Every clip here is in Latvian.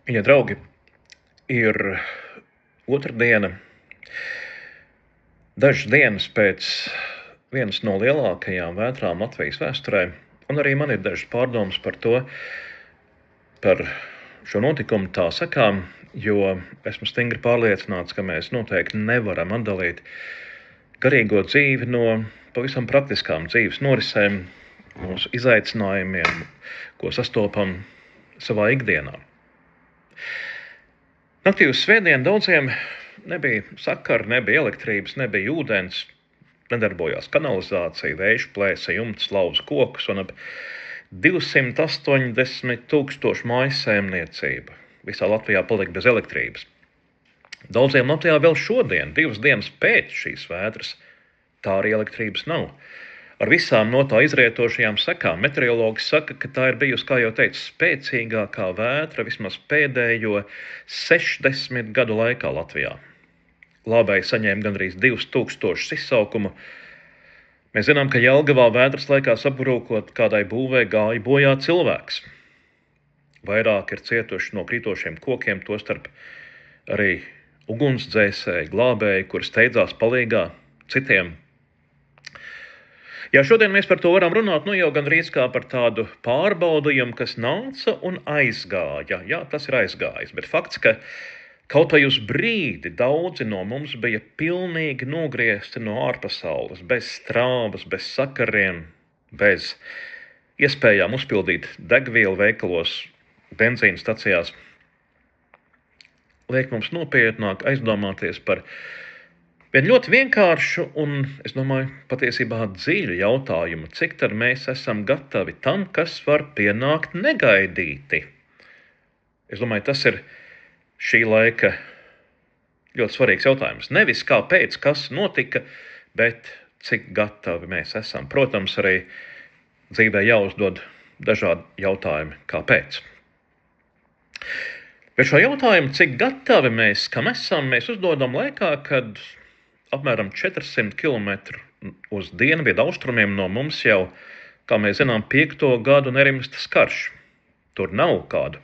Ja draugi, ir otrdiena, dažas dienas pēc vienas no lielākajām vētrām Latvijas vēsturē, un arī man ir dažas pārdomas par šo notikumu tā sakām, jo esmu stingri pārliecināts, ka mēs noteikti nevaram atdalīt garīgo dzīvi no pavisam praktiskām dzīves norisēm, mūsu izaicinājumiem, ko sastopam savā ikdienā. Naktī uz svētdienu daudziem nebija sakara, nebija elektrības, nebija ūdens, nedarbojās kanalizācija, vējš plēsa jumtus, lauza kokus un ap 280,000 mājsaimniecība visā Latvijā palika bez elektrības. Daudziem Latvijā vēl šodien, 2 dienas pēc šīs vētras, tā arī elektrības nav. Ar visām no tā izrietošajām sekām meteorologi saka, ka tā ir bijusi, kā jau teicu, spēcīgākā vētra vismaz pēdējo 60 gadu laikā Latvijā. Glābēji saņēma gandrīz 2000 izsaukumu. Mēs zinām, ka Jelgavā vētras laikā sabrūkot kādai būvē gāja bojā cilvēks. Vairāk ir cietuši no krītošiem kokiem, tostarp arī ugunsdzēsēji, glābēji, kuri steidzās palīgā citiem. Jā, šodien mēs par to varam runāt jau gandrīz kā par tādu pārbaudījumu, kas nāca un aizgāja. Jā, tas ir aizgājis, bet fakts, ka kaut vai uz brīdi daudzi no mums bija pilnīgi nogriezti no ārpasaules, bez strāvas, bez sakariem, bez iespējām uzpildīt degvielu veikalos, benzīna stacijās, liek mums nopietnāk aizdomāties par vienu ļoti vienkāršu un, es domāju, patiesībā dziļu jautājumu, cik tad mēs esam gatavi tam, kas var pienākt negaidīti. Es domāju, tas ir šī laika ļoti svarīgs jautājums. Nevis kāpēc, kas notika, bet cik gatavi mēs esam. Protams, arī dzīvē jāuzdod dažādi jautājumi, kāpēc. Bet šo jautājumu, cik gatavi mēs esam, mēs uzdodam laikā, kad apmēram 400 km uz dienvidu austrumiem no mums jau, kā mēs zinām, 5. gadu nerimstas karš. Tur nav kādu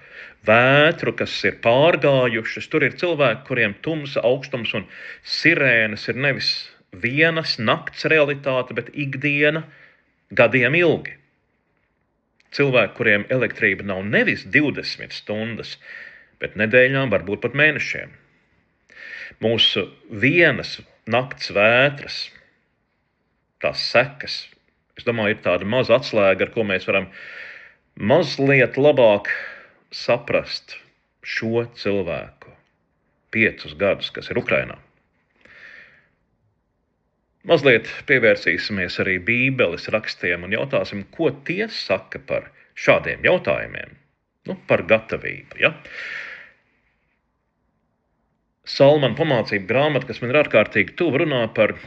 vētru, kas ir pārgājušas. Tur ir cilvēki, kuriem tumsa, augstums un sirēnas ir nevis vienas nakts realitāte, bet ikdiena gadiem ilgi. Cilvēki, kuriem elektrība nav nevis 20 stundas, bet nedēļām, varbūt pat mēnešiem. Mūsu vienas nakts vētras, tās sekas, es domāju, ir tāda maza atslēga, ar ko mēs varam mazliet labāk saprast šo cilvēku 5 gadus, kas ir Ukrainā. Mazliet pievērsīsimies arī Bībeles rakstiem un jautāsim, ko tie saka par šādiem jautājumiem, par gatavību. Ja? Salmana pamācību grāmata, kas man ir ārkārtīgi tuva, runā par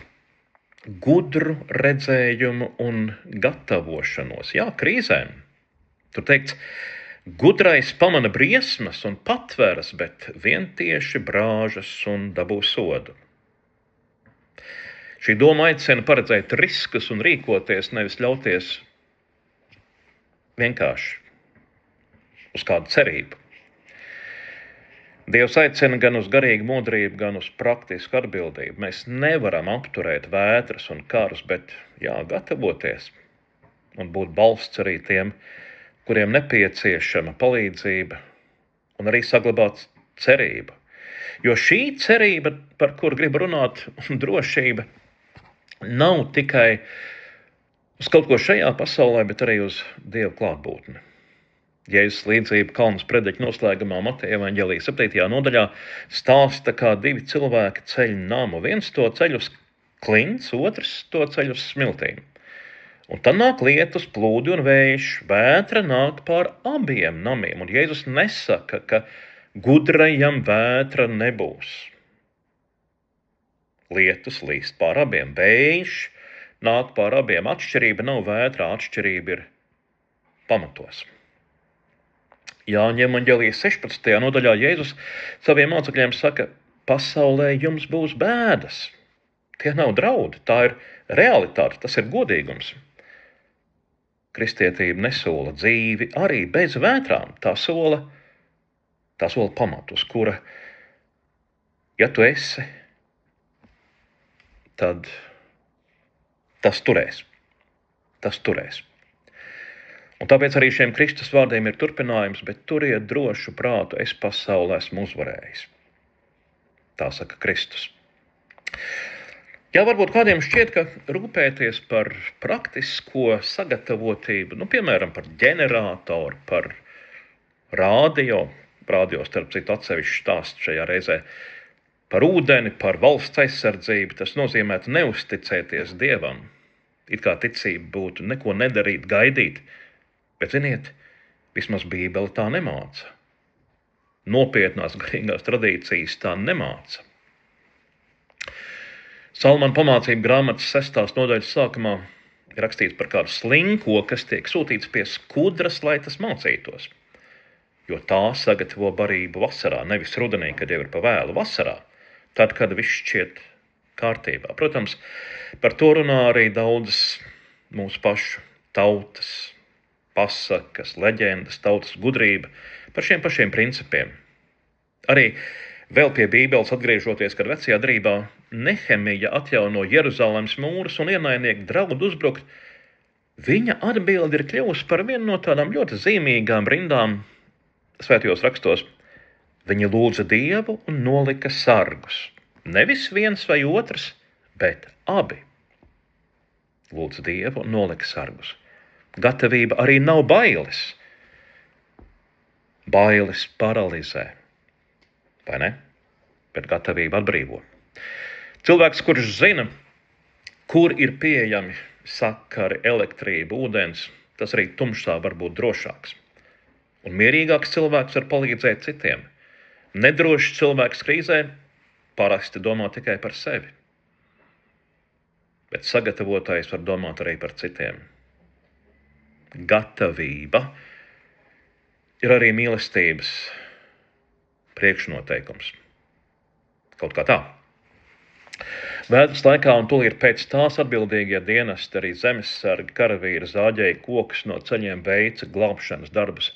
gudru redzējumu un gatavošanos. Jā, krīzēm. Tur teikts, gudrais pamana briesmas un patveras, bet vien tieši brāžas un dabū sodu. Šī doma aicina paredzēt riskus un rīkoties, nevis ļauties vienkārši uz kādu cerību. Dievs aicina gan uz garīgu modrību, gan uz praktisku atbildību. Mēs nevaram apturēt vētras un karus, bet gatavoties un būt balsts arī tiem, kuriem nepieciešama palīdzība un arī saglabāt cerību. Jo šī cerība, par kuru gribu runāt, un drošība, nav tikai uz kaut ko šajā pasaulē, bet arī uz Dieva klātbūtni. Jēzus līdzība Kalnas prediķa noslēgumā Mateja evaņģēlija 7. nodaļā stāsta, kā 2 cilvēki ceļ namu. Viens to ceļ uz klints, otrs to ceļ uz smiltīm. Un tad nāk lietus, plūdi un vējš, vētra nāk pār abiem namiem. Un Jēzus nesaka, ka gudrajam vētra nebūs. Lietus līst pār abiem, vējš nāk pār abiem. Atšķirība nav vētrā, atšķirība ir pamatos. Jāņa evaņģēlija 16. nodaļā Jēzus saviem mācekļiem saka, pasaulē jums būs bēdas. Tie nav draudi, tā ir realitāte, tas ir godīgums. Kristietība nesola dzīvi arī bez vētrām, tā sola tā sola pamatu, uz kura, ja tu esi, tad tas turēs. Tas turēs. Un tāpēc arī šiem Kristus vārdiem ir turpinājums, bet turiet drošu prātu, es pasauli esmu uzvarējis. Tā saka Kristus. Jā, varbūt kādiem šķiet, ka rūpēties par praktisko sagatavotību, piemēram, par ģeneratoru, par radio starp citu atsevišķu stāstu šajā reizē, par ūdeni, par valsts aizsardzību, tas nozīmētu neusticēties Dievam. It kā ticība būtu neko nedarīt, gaidīt, bet, ziniet, vismaz Bībele tā nemāca. Nopietnās garīgās tradīcijas tā nemāca. Salmana pamācību grāmatas 6. nodaļas sākumā ir rakstīts par kādu slinko, kas tiek sūtīts pie skudras, lai tas mācītos. Jo tā sagatavo barību vasarā, nevis rudenī, kad jau ir pa vēlu vasarā, tad, kad viss šķiet kārtībā. Protams, par to runā arī daudzas mūsu pašu tautas pasakas, leģendas, tautas gudrība par šiem pašiem principiem. Arī vēl pie Bībeles atgriežoties, kad vecajā derībā Nehemija atjauno Jeruzalemes mūrus un ienaidnieki draud uzbrukt, viņa atbilde ir kļuvusi par vienu no tādām ļoti zīmīgām rindām svētajos rakstos. Viņi lūdza Dievu un nolika sargus. Nevis viens vai otrs, bet abi. Lūdza Dievu un nolika sargus. Gatavība arī nav bailes. Bailes paralizē. Vai ne? Bet gatavība atbrīvo. Cilvēks, kurš zina, kur ir pieejami sakari, elektrība, ūdens, tas arī tumšā var būt drošāks. Un mierīgāks cilvēks var palīdzēt citiem. Nedrošs cilvēks krīzē parasti domā tikai par sevi. Bet sagatavotājs var domāt arī par citiem. Gatavība ir arī mīlestības priekšnoteikums. Kaut kā tā. Vētras laikā un tūlīt pēc tās atbildīgie dienesti, arī zemessargi, karavīri, zāģēji kokus no ceļiem veica glābšanas darbus.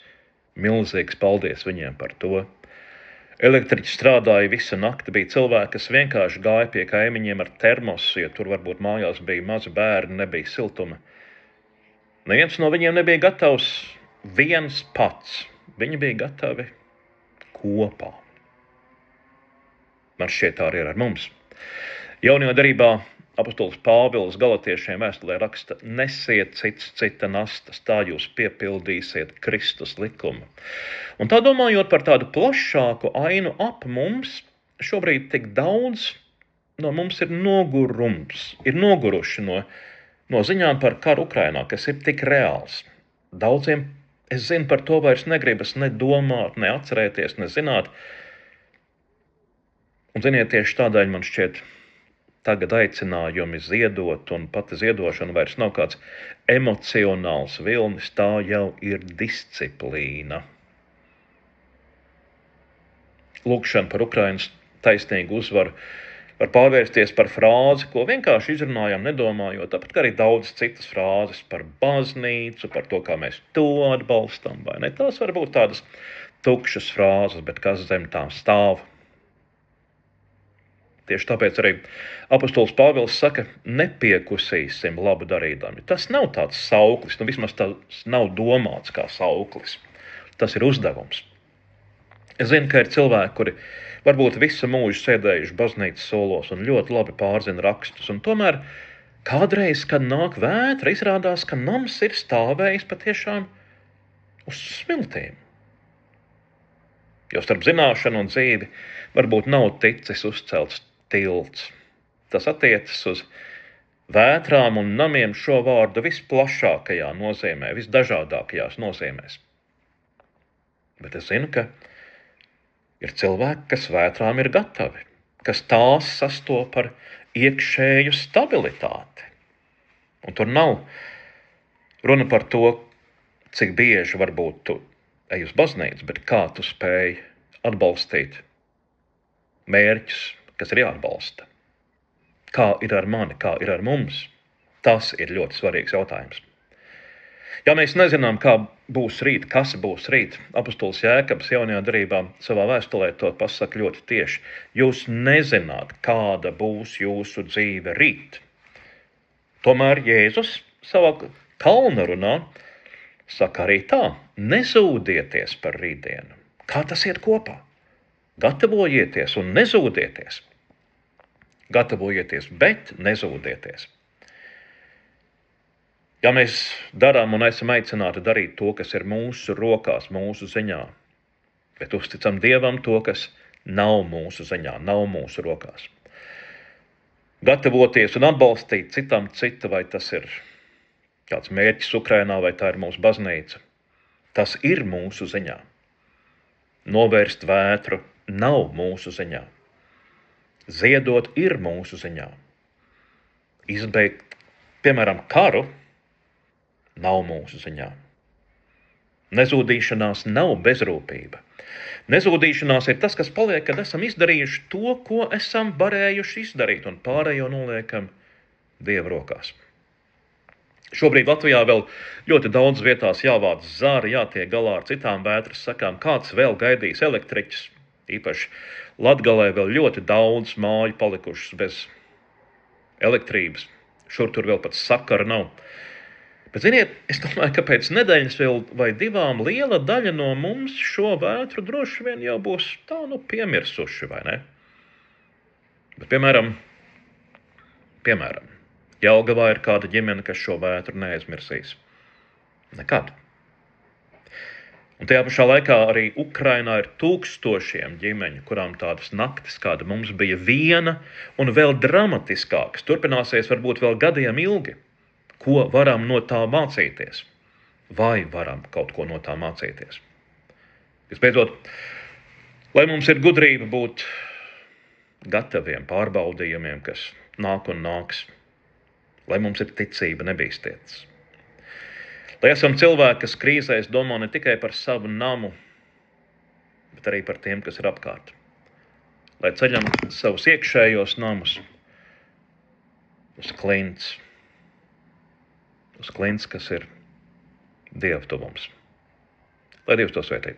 Milzīgs paldies viņiem par to. Elektriķi strādāja visu nakti, bija cilvēki, kas vienkārši gāja pie kaimiņiem ar termosu, jo tur varbūt mājās bija mazi bērni, nebija siltuma. Neviens no viņiem nebija gatavs viens pats. Viņi bija gatavi kopā. Man šķiet tā arī ir ar mums. Jaunajā derībā apostols Pāvils Galatiešiem vēstulē raksta: nesiet cits cita nastas, tā jūs piepildīsiet Kristus likumu. Un tā domājot par tādu plašāku ainu ap mums, šobrīd tik daudz no mums ir noguruši no ziņām par karu Ukrainā, kas ir tik reāls. Daudziem, es zinu, par to vairs negribas ne domāt, ne atcerēties, ne zināt. Un ziniet, tieši tādēļ man šķiet, tagad aicinājumi ziedot, un pati ziedošana vairs nav kāds emocionāls vilnis, tā jau ir disciplīna. Lūkšana par Ukrainas taisnīgu uzvaru var pārvērsties par frāzi, ko vienkārši izrunājam, nedomājot, tāpat kā arī daudz citas frāzes par baznīcu, par to, kā mēs to atbalstam, vai ne? Tās var būt tādas tukšas frāzes, bet kas zem tām stāv. Tieši tāpēc arī apostols Pāvils saka, nepiekusīsim labu darīdami. Tas nav tāds sauklis, vismaz tas nav domāts kā sauklis. Tas ir uzdevums. Es zinu, ka ir cilvēki, kuri varbūt visu mūžu sēdējuši baznīcas solos un ļoti labi pārzina rakstus, un tomēr kādreiz, kad nāk vētra, izrādās, ka nams ir stāvējis patiešām uz smiltīm. Jo starp zināšanu un dzīvi varbūt nav ticis uzcelts tilts. Tas attiecas uz vētrām un namiem šo vārdu visplašākajā nozīmē, visdažādākajās nozīmēs. Bet es zinu, ka ir cilvēki, kas vētrām ir gatavi, kas tās sastopa ar iekšēju stabilitāti. Un tur nav runa par to, cik bieži varbūt tu ej uz baznīcu, bet kā tu spēj atbalstīt mērķus, kas ir jāatbalsta. Kā ir ar mani, kā ir ar mums? Tas ir ļoti svarīgs jautājums. Ja mēs nezinām, kā būs rīt, kas būs rīt. Apostols Jēkabs jaunajā darībā savā vēstulē to pasaka ļoti tieši. Jūs nezināt, kāda būs jūsu dzīve rīt. Tomēr Jēzus savā kalna runā saka arī tā: nezūdieties par rītdienu. Kā tas iet kopā? Gatavojieties un nezūdieties. Gatavojieties, bet nezūdieties. Ja mēs darām un esam aicināti darīt to, kas ir mūsu rokās, mūsu ziņā, bet uzticam Dievam to, kas nav mūsu ziņā, nav mūsu rokās. Gatavoties un atbalstīt citam citu, vai tas ir kāds mērķis Ukrainā, vai tā ir mūsu baznīca, tas ir mūsu ziņā. Novērst vētru nav mūsu ziņā. Ziedot ir mūsu ziņā. Izbeigt, piemēram, karu nav mūsu ziņā. Nezūdīšanās nav bezrūpība. Nezūdīšanās ir tas, kas paliek, kad esam izdarījuši to, ko esam varējuši izdarīt, un pārējo noliekam Dieva rokās. Šobrīd Latvijā vēl ļoti daudz vietās jāvāc zāri, jātiek galā ar citām vētras sakām. Kāds vēl gaidīs elektriķus? Īpaši Latgalē vēl ļoti daudz māju palikušas bez elektrības. Šur tur vēl pat sakara nav. Bet, ziniet, es domāju, ka pēc nedēļas vēl vai divām liela daļa no mums šo vētru droši vien jau būs tā piemirsuši, vai ne? Bet, piemēram, Jelgavā ir kāda ģimene, kas šo vētru neaizmirsīs. Nekad. Un tajā pašā laikā arī Ukrainā ir tūkstošiem ģimeņu, kurām tādas naktis, kāda mums bija, viena un vēl dramatiskākas, turpināsies varbūt vēl gadiem ilgi. Ko varam no tā mācīties? Vai varam kaut ko no tā mācīties? Visbeidzot, lai mums ir gudrība būt gataviem pārbaudījumiem, kas nāk un nāks. Lai mums ir ticība nebīstieties. Lai esam cilvēki, kas krīzēs domā ne tikai par savu namu, bet arī par tiem, kas ir apkārt. Lai ceļam savus iekšējos namus uz klints, kas ir Dieva tuvums. Lai Dievs to svētī.